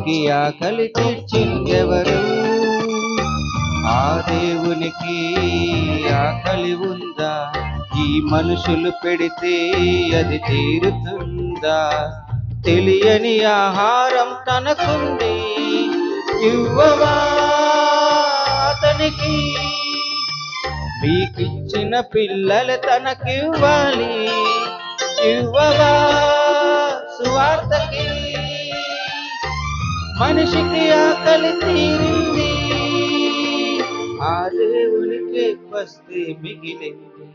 మనిషికి ఆకలి తీర్చిందెవరు? ఆ దేవునికి ఆకలి ఉందా? ఈ మనుషులు పెడితే అది తీరుతుందా? తెలియని ఆహారం తనకుంది, ఇవ్వవా అతనికి? మీకిచ్చిన పిల్లలు తనకివ్వాలి, ఇవ్వవా సువార్తకి? మనిషికి ఆకలి తీరింది, ఆ దేవునికి పస్తే మిగిలింది.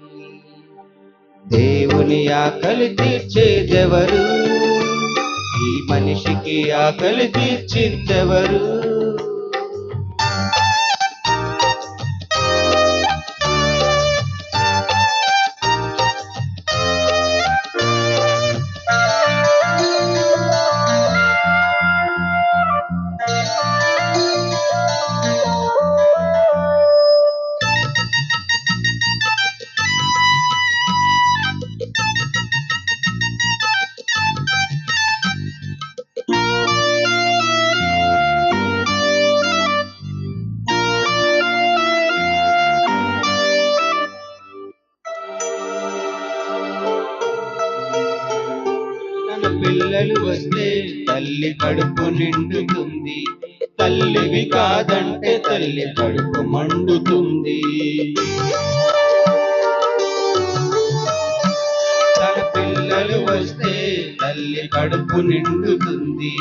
దేవుని ఆకలి తీర్చేదెవరు? ఈ మనిషికి ఆకలి తీర్చిందెవరు? పిల్లలు వస్తే తల్లి కడుపు నిండుతుంది, తల్లివి కాదంటే తల్లి కడుపు మండుతుంది. తన పిల్లలు వస్తే తల్లి కడుపు నిండుతుంది,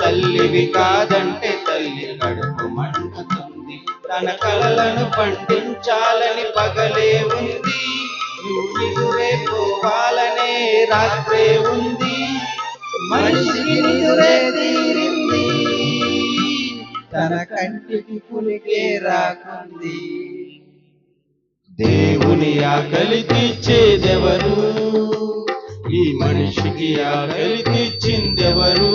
తల్లివి కాదంటే తల్లి కడుపు మండుతుంది. తన కలలను పండించాలని పగలే ఉంది, నువ్వే పోవాలనే రాత్రే ఉంది. మనిషికి నిదురే తీరింది, తన కంటికి పులికే రాకుంది. దేవుని ఆకలి తీర్చేదెవరు? ఈ మనిషికి ఆకలి తీర్చిందెవరు?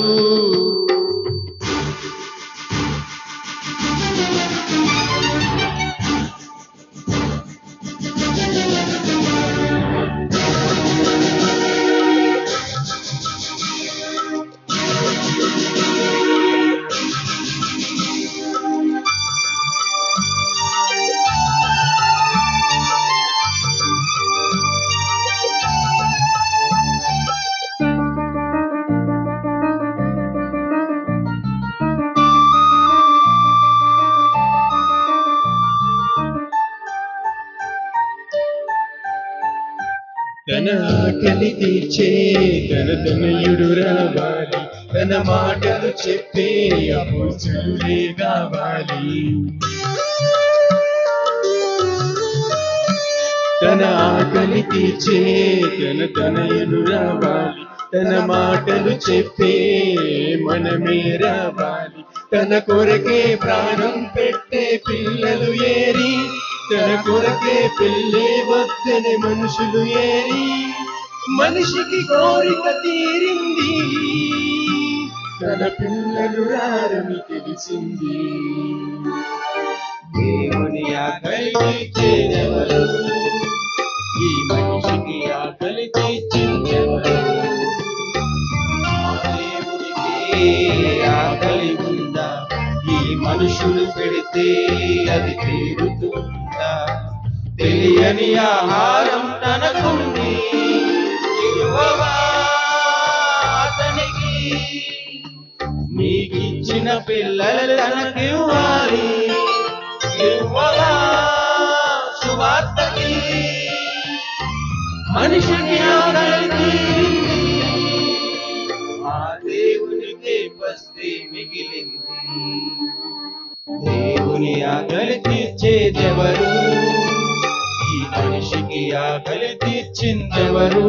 తన ఆకలి తీర్చే తనయుడు రావాలి, తన మాటలు చెప్పే అపోస్తలులే కావాలి. తన ఆకలి తీర్చే తనయుడు రావాలి, తన మాటలు చెప్పే మనమే రావాలి. తన కొరకే ప్రాణం పెట్టే పిల్లలు ఏరి, తన కొరకే పెళ్ళే వద్దనే మనుషులు ఏరి. మనిషికి కోరిక తీరింది, తన పిల్లలు రారని తెలిసింది. దేవుని ఆకలి తీర్చేదెవరు? ఈ మనిషికి ఆకలి తీర్చిందెవరు? దేవునికి ఆకలి ఉందా? ఈ మనుషులు పెడితే అది తీరుతుందా? తెలియని ఆహారం తనకుంది, ఇవ్వవా అతనికి? మీకిచ్చిన పిల్లలు తనకివ్వాలి, ఇవ్వవా సువార్తకి? మనిషికి ఆకలి తీరింది, ఆ దేవునికి పస్తే మిగిలింది. దేవుని ఆకలి తీర్చేదెవరు? ఈ మనిషికి ఆకలి తీర్చిందెవరు?